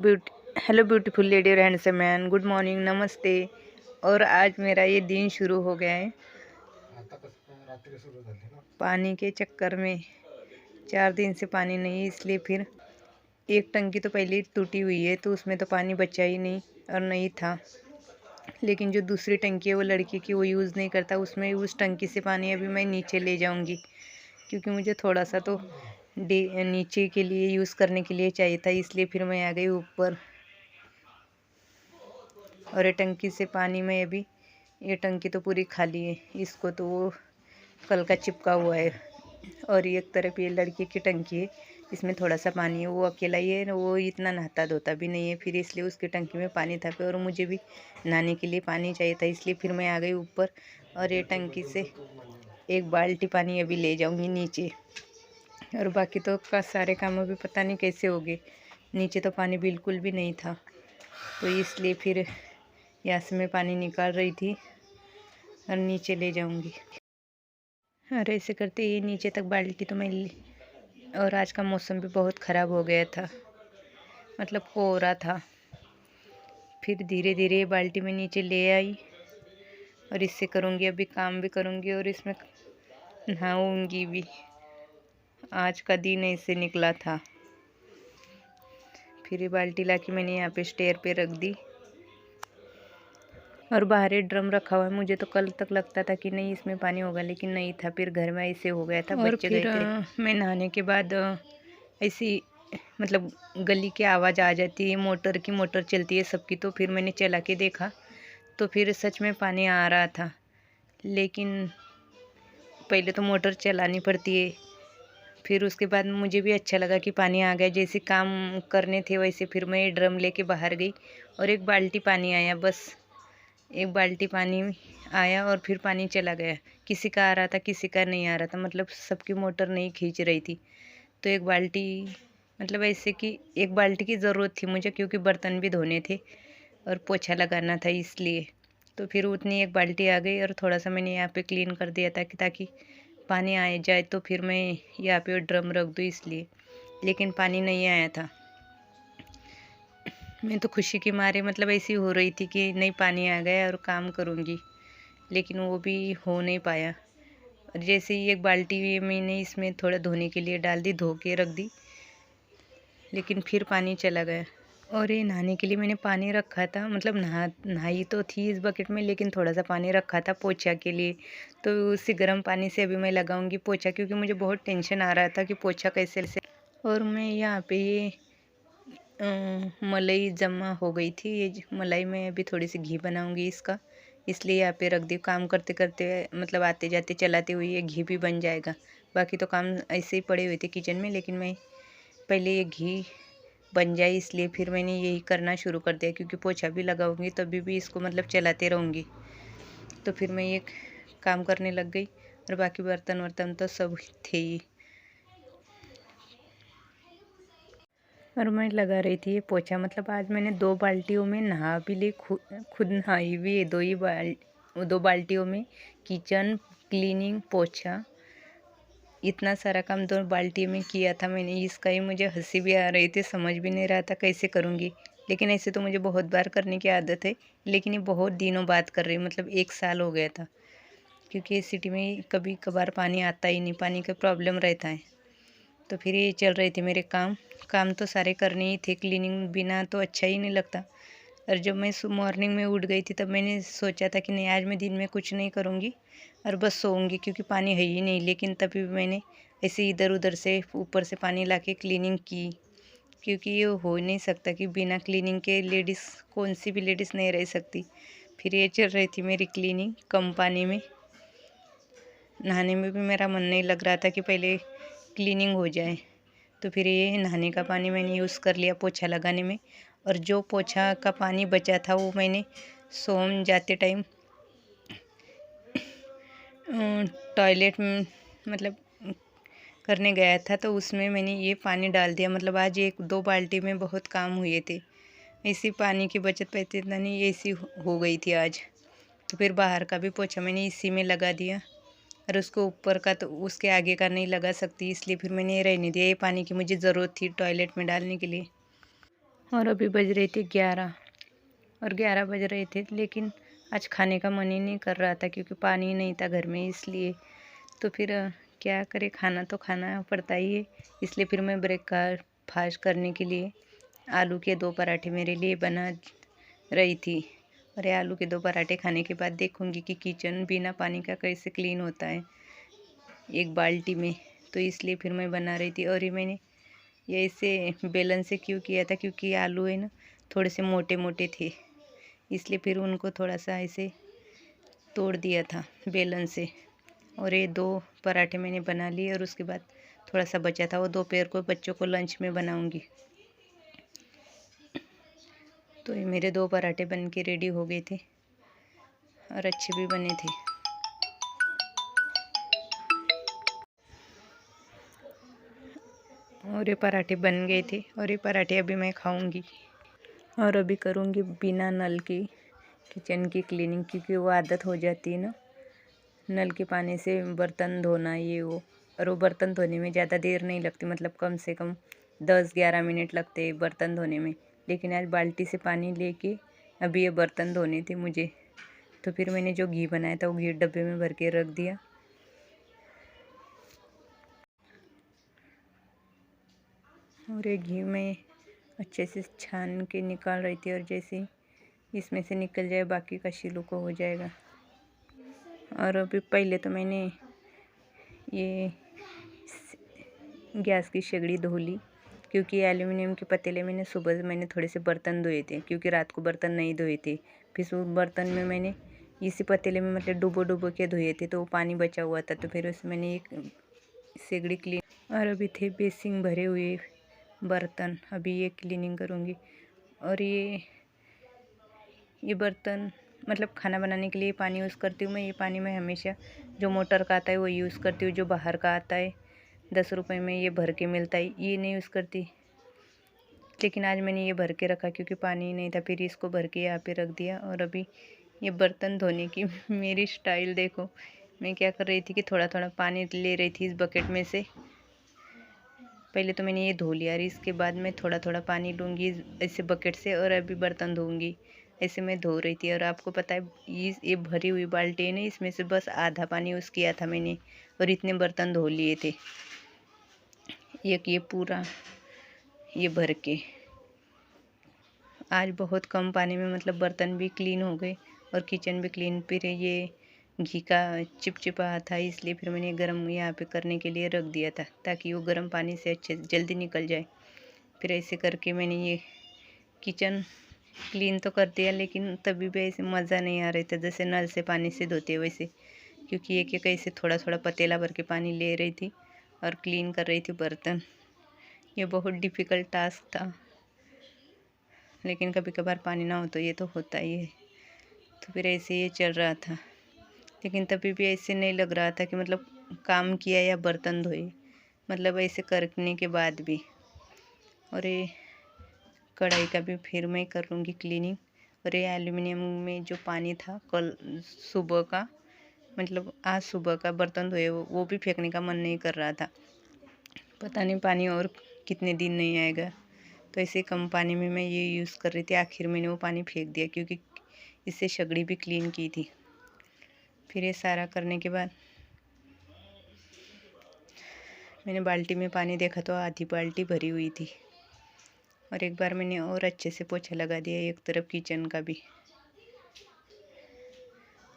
Hello beautiful lady और handsome man, good morning, नमस्ते। और आज मेरा ये दिन शुरू हो गया है पानी के चक्कर में। 4 दिन से पानी नहीं, इसलिए फिर एक टंकी तो पहले ही टूटी हुई है, तो उसमें तो पानी बचा ही नहीं और नहीं था। लेकिन जो दूसरी टंकी है वो लड़की की, वो यूज़ नहीं करता, उसमें उस टंकी से पानी अभी मैं नीचे ले जाऊंगी, क्योंकि मुझे थोड़ा सा तो नीचे के लिए यूज़ करने के लिए चाहिए था। इसलिए फिर मैं आ गई ऊपर। और ये टंकी से पानी में अभी, ये टंकी तो पूरी खाली है, इसको तो वो कल का चिपका हुआ है। और एक तरफ ये लड़की की टंकी है, इसमें थोड़ा सा पानी है, वो अकेला ही है, वो इतना नहाता धोता भी नहीं है, फिर इसलिए उसकी टंकी में पानी था और मुझे भी नहाने के लिए पानी चाहिए था, इसलिए फिर मैं आ गई ऊपर। और ये टंकी से एक बाल्टी पानी अभी ले जाऊंगी नीचे। और बाकी तो का सारे काम अभी पता नहीं कैसे हो गए। नीचे तो पानी बिल्कुल भी नहीं था, तो इसलिए फिर यहाँ से मैं पानी निकाल रही थी और नीचे ले जाऊंगी। और ऐसे करते ये नीचे तक बाल्टी तो मैं और आज का मौसम भी बहुत ख़राब हो गया था, मतलब कोहरा था। फिर धीरे धीरे ये बाल्टी में नीचे ले आई और इससे करूँगी, अभी काम भी करूँगी और इसमें नहाऊँगी भी। आज का दिन ऐसे निकला था। फिर ये बाल्टी लाके मैंने यहाँ पे स्टेयर पे रख दी और बाहर ही ड्रम रखा हुआ है। मुझे तो कल तक लगता था कि नहीं इसमें पानी होगा, लेकिन नहीं था। फिर घर में ऐसे हो गया था, बच्चे गए थे। मैं नहाने के बाद ऐसी मतलब गली की आवाज़ आ जाती है, मोटर चलती है सबकी, तो फिर मैंने चला के देखा तो फिर सच में पानी आ रहा था। लेकिन पहले तो मोटर चलानी पड़ती है, फिर उसके बाद मुझे भी अच्छा लगा कि पानी आ गया। जैसे काम करने थे वैसे फिर मैं ड्रम लेके बाहर गई और एक बाल्टी पानी आया, बस एक बाल्टी पानी आया और फिर पानी चला गया। किसी का आ रहा था, किसी का नहीं आ रहा था, मतलब सबकी मोटर नहीं खींच रही थी। तो एक बाल्टी, मतलब ऐसे कि एक बाल्टी की ज़रूरत थी मुझे, क्योंकि बर्तन भी धोने थे और पोछा लगाना था, इसलिए तो फिर उतनी एक बाल्टी आ गई। और थोड़ा सा मैंने यहाँ पे क्लीन कर दिया ताकि पानी आ जाए, तो फिर मैं यहाँ पे ड्रम रख दूँ इसलिए। लेकिन पानी नहीं आया था। मैं तो खुशी के मारे मतलब ऐसी हो रही थी कि नहीं पानी आ गया और काम करूँगी, लेकिन वो भी हो नहीं पाया। और जैसे ही एक बाल्टी मैंने इसमें थोड़ा धोने के लिए डाल दी, धो के रख दी, लेकिन फिर पानी चला गया। और ये नहाने के लिए मैंने पानी रखा था, मतलब नहाई तो थी इस बकेट में, लेकिन थोड़ा सा पानी रखा था पोछा के लिए। तो उसी गर्म पानी से अभी मैं लगाऊंगी पोछा, क्योंकि मुझे बहुत टेंशन आ रहा था कि पोछा कैसे से। और मैं यहाँ पे ये मलाई जमा हो गई थी, ये मलाई में अभी थोड़ी सी घी बनाऊंगी इसका, इसलिए यहाँ पे रख दी। काम करते करते मतलब आते जाते चलाते हुए ये घी भी बन जाएगा। बाकी तो काम ऐसे ही पड़े हुए थे किचन में, लेकिन मैं पहले ये घी बन जाए इसलिए फिर मैंने यही करना शुरू कर दिया, क्योंकि पोछा भी लगाऊंगी तभी भी इसको मतलब चलाते रहूँगी। तो फिर मैं ये काम करने लग गई और बाकी बर्तन वर्तन तो सब थे ही। और मैं लगा रही थी ये पोछा, मतलब आज मैंने 2 बाल्टियों में नहा भी ली, खुद नहाई भी है। 2 बाल्टियों में किचन क्लीनिंग पोछा, इतना सारा काम 2 बाल्टी में किया था मैंने। इसका ही मुझे हंसी भी आ रही थी, समझ भी नहीं रहा था कैसे करूँगी। लेकिन ऐसे तो मुझे बहुत बार करने की आदत है, लेकिन ये बहुत दिनों बाद कर रही हूँ, मतलब 1 साल हो गया था, क्योंकि इस सिटी में कभी कभार पानी आता ही नहीं, पानी का प्रॉब्लम रहता है। तो फिर ये चल रहे थे मेरे काम तो सारे करने ही थे, क्लीनिंग बिना तो अच्छा ही नहीं लगता। और जब मैं मॉर्निंग में उठ गई थी तब मैंने सोचा था कि नहीं आज मैं दिन में कुछ नहीं करूँगी और बस सोऊंगी, क्योंकि पानी है ही नहीं। लेकिन तभी मैंने ऐसे इधर उधर से ऊपर से पानी लाके क्लीनिंग की, क्योंकि ये हो नहीं सकता कि बिना क्लीनिंग के लेडीज़, कौन सी भी लेडीज़ नहीं रह सकती। फिर ये चल रही थी मेरी क्लीनिंग कम पानी में। नहाने में भी मेरा मन नहीं लग रहा था कि पहले क्लीनिंग हो जाए। तो फिर ये नहाने का पानी मैंने यूज़ कर लिया पोछा लगाने में। और जो पोछा का पानी बचा था वो मैंने सोम जाते टाइम टॉयलेट में मतलब करने गया था, तो उसमें मैंने ये पानी डाल दिया। मतलब आज 1-2 बाल्टी में बहुत काम हुए थे। इसी पानी की बचत पैसे इतना नहीं, ऐसी हो गई थी आज। तो फिर बाहर का भी पोछा मैंने इसी में लगा दिया, और उसको ऊपर का तो उसके आगे का नहीं लगा सकती, इसलिए फिर मैंने ये रहने दिया। ये पानी की मुझे ज़रूरत थी टॉयलेट में डालने के लिए। और अभी बज रहे थे 11 और 11 बज रहे थे, लेकिन आज खाने का मन ही नहीं कर रहा था क्योंकि पानी नहीं था घर में, इसलिए तो फिर क्या करे, खाना तो खाना पड़ता ही है। इसलिए फिर मैं ब्रेकफास्ट करने के लिए आलू के 2 पराठे मेरे लिए बना रही थी। और ये आलू के 2 पराठे खाने के बाद देखूंगी कि किचन बिना पानी का कैसे क्लीन होता है एक बाल्टी में, तो इसलिए फिर मैं बना रही थी। और ये मैंने ये इसे बेलन से क्यों किया था, क्योंकि आलू है ना थोड़े से मोटे मोटे थे, इसलिए फिर उनको थोड़ा सा ऐसे तोड़ दिया था बेलन से। और ये 2 पराठे मैंने बना लिए और उसके बाद थोड़ा सा बचा था, वो दोपहर को बच्चों को लंच में बनाऊंगी। तो ये मेरे 2 पराठे बन के रेडी हो गए थे और अच्छे भी बने थे। और ये पराठे बन गए थे और ये पराठे अभी मैं खाऊंगी। और अभी करूंगी बिना नल की किचन की क्लीनिंग, क्योंकि वो आदत हो जाती है ना नल के पानी से बर्तन धोना ये वो। और वो बर्तन धोने में ज़्यादा देर नहीं लगती, मतलब कम से कम 10-11 मिनट लगते हैं बर्तन धोने में। लेकिन आज बाल्टी से पानी लेके अभी ये बर्तन धोने थे मुझे, तो फिर मैंने जो घी बनाया था वो घी डब्बे में भर के रख दिया। और ये घी में अच्छे से छान के निकाल रही थी, और जैसे इसमें से निकल जाए बाकी का छिलका हो जाएगा। और अभी पहले तो मैंने ये गैस की शेगड़ी धो ली, क्योंकि एल्युमिनियम के पतीले मैंने सुबह मैंने थोड़े से बर्तन धोए थे, क्योंकि रात को बर्तन नहीं धोए थे। फिर उस बर्तन में मैंने इसी पतीले में मतलब डुबो के धोए थे, तो वो पानी बचा हुआ था, तो फिर उसमें मैंने एक शेगड़ी क्लीन। और अभी थे बेसिन भरे हुए बर्तन, अभी ये क्लीनिंग करूँगी। और ये बर्तन मतलब खाना बनाने के लिए पानी यूज़ करती हूँ मैं। ये पानी मैं हमेशा जो मोटर का आता है वो यूज़ करती हूँ, जो बाहर का आता है 10 रुपये में ये भर के मिलता है, ये नहीं यूज़ करती। लेकिन आज मैंने ये भर के रखा क्योंकि पानी नहीं था, फिर इसको भर के यहाँ पे रख दिया। और अभी ये बर्तन धोने की मेरी स्टाइल देखो, मैं क्या कर रही थी कि थोड़ा थोड़ा पानी ले रही थी इस बकेट में से। पहले तो मैंने ये धो लिया और इसके बाद मैं थोड़ा थोड़ा पानी लूँगी ऐसे बकेट से, और अभी बर्तन धोऊंगी। ऐसे मैं धो रही थी। और आपको पता है ये भरी हुई बाल्टी है ना, इसमें से बस आधा पानी यूज़ किया था मैंने, और इतने बर्तन धो लिए थे। एक ये पूरा ये भर के आज बहुत कम पानी में मतलब बर्तन भी क्लीन हो गए और किचन भी क्लीन। फिर ये घी का चिपचिपा था, इसलिए फिर मैंने गर्म यहाँ पे करने के लिए रख दिया था, ताकि वो गर्म पानी से अच्छे जल्दी निकल जाए। फिर ऐसे करके मैंने ये किचन क्लीन तो कर दिया, लेकिन तभी भी ऐसे मज़ा नहीं आ रहा था जैसे नल से पानी से धोते वैसे, क्योंकि एक एक ऐसे थोड़ा थोड़ा पतीला भर के पानी ले रही थी और क्लीन कर रही थी बर्तन। ये बहुत डिफ़िकल्ट टास्क था, लेकिन कभी कभार पानी ना हो तो ये तो होता ही है। तो फिर ऐसे ये चल रहा था, लेकिन तभी भी ऐसे नहीं लग रहा था कि मतलब काम किया या बर्तन धोए, मतलब ऐसे करने के बाद भी। और ये कढ़ाई का भी फिर मैं कर लूँगी क्लीनिंग। और ये एल्युमिनियम में जो पानी था कल सुबह का, मतलब आज सुबह का बर्तन धोए वो भी फेंकने का मन नहीं कर रहा था। पता नहीं पानी और कितने दिन नहीं आएगा, तो ऐसे कम पानी में मैं ये यूज़ कर रही थी। आखिर मैंने वो पानी फेंक दिया क्योंकि इससे शेगड़ी भी क्लीन की थी। फिर ये सारा करने के बाद मैंने बाल्टी में पानी देखा तो आधी बाल्टी भरी हुई थी। और एक बार मैंने और अच्छे से पोछा लगा दिया एक तरफ किचन का भी,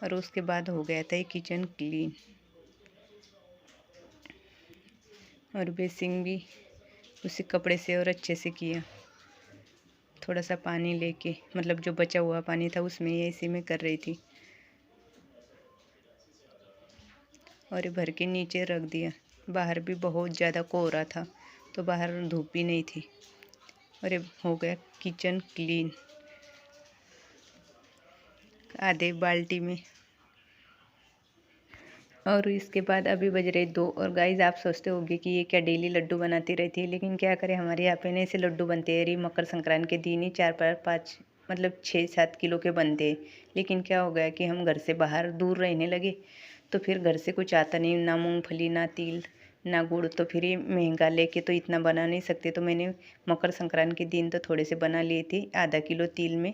और उसके बाद हो गया था ये किचन क्लीन। और बेसिंग भी उसी कपड़े से और अच्छे से किया, थोड़ा सा पानी लेके, मतलब जो बचा हुआ पानी था उसमें ये इसी में कर रही थी। और ये भर के नीचे रख दिया। बाहर भी बहुत ज़्यादा कोहरा था, तो बाहर धूप भी नहीं थी। और ये हो गया किचन क्लीन आधे बाल्टी में। और इसके बाद अभी बज रहे 2। और गाइस आप सोचते होंगे कि ये क्या डेली लड्डू बनाती रहती है, लेकिन क्या करें, हमारे यहाँ पे ना ऐसे लड्डू बनते हैं मकर संक्रांति के दिन ही 4-5 मतलब 6-7 किलो के बनते हैं। लेकिन क्या हो गया कि हम घर से बाहर दूर रहने लगे, तो फिर घर से कुछ आता नहीं, ना मूंगफली ना तिल, ना गुड़, तो फिर ये महंगा लेके तो इतना बना नहीं सकते। तो मैंने मकर संक्रांति के दिन तो थोड़े से बना लिए थे आधा किलो तिल में,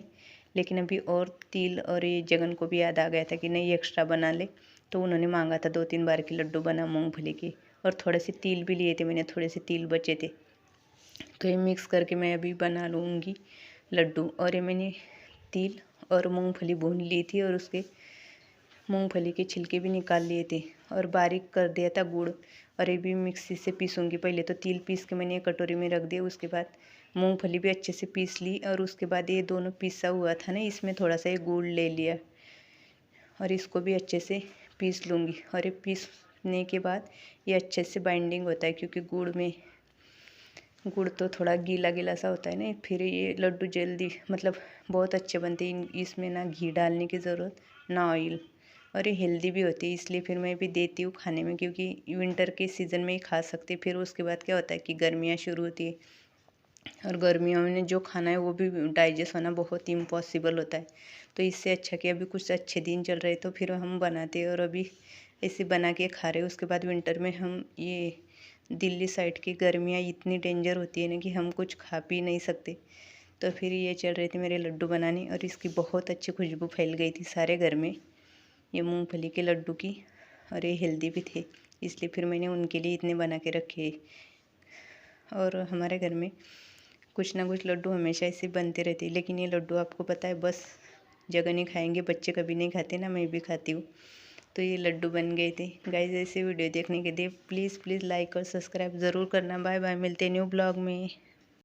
लेकिन अभी और तिल और ये जगन को भी याद आ गया था कि नहीं एक्स्ट्रा बना ले, तो उन्होंने मांगा था 2-3 बार के लड्डू बना मूंगफली के। और थोड़े से तिल भी लिए थे मैंने, थोड़े से तिल बचे थे, तो ये मिक्स करके मैं अभी बना लूँगी लड्डू। और ये मैंने तिल और मूंगफली भून ली थी और उसके मूंगफली के छिलके भी निकाल लिए थे और बारीक कर दिया था गुड़। और ये भी मिक्सी से पीसूँगी। पहले तो तिल पीस के मैंने एक कटोरी में रख दिया, उसके बाद मूंगफली भी अच्छे से पीस ली और उसके बाद ये दोनों पिसा हुआ था ना, इसमें थोड़ा सा ये गुड़ ले लिया और इसको भी अच्छे से पीस लूँगी। और ये पीसने के बाद ये अच्छे से बाइंडिंग होता है, क्योंकि गुड़ तो थोड़ा गीला गीला सा होता है ना, फिर ये लड्डू जल्दी मतलब बहुत अच्छे बनते हैं। इसमें ना घी डालने की ज़रूरत ना ऑयल, और ये हेल्दी भी होती है, इसलिए फिर मैं भी देती हूँ खाने में, क्योंकि विंटर के सीज़न में ही खा सकते। फिर उसके बाद क्या होता है कि गर्मियाँ शुरू होती है और गर्मियों में जो खाना है वो भी डाइजेस्ट होना बहुत ही इम्पॉसिबल होता है। तो इससे अच्छा कि अभी कुछ अच्छे दिन चल रहे तो फिर हम बनाते हैं और अभी ऐसे बना के खा रहे हैं। उसके बाद विंटर में हम ये दिल्ली साइड की गर्मियाँ इतनी डेंजर होती है ना कि हम कुछ खा पी नहीं सकते। तो फिर ये चल रहे थे मेरे लड्डू बनाने और इसकी बहुत अच्छी खुशबू फैल गई थी सारे घर में, ये मूंगफली के लड्डू की। और ये हेल्दी भी थे, इसलिए फिर मैंने उनके लिए इतने बना के रखे। और हमारे घर में कुछ ना कुछ लड्डू हमेशा ऐसे बनते रहते हैं। लेकिन ये लड्डू आपको पता है बस जगह नहीं खाएंगे, बच्चे कभी नहीं खाते ना, मैं भी खाती हूँ। तो ये लड्डू बन गए थे गाइस। ऐसे वीडियो देखने के लिए प्लीज़ लाइक और सब्सक्राइब ज़रूर करना। बाय बाय, मिलते हैं न्यू ब्लॉग में।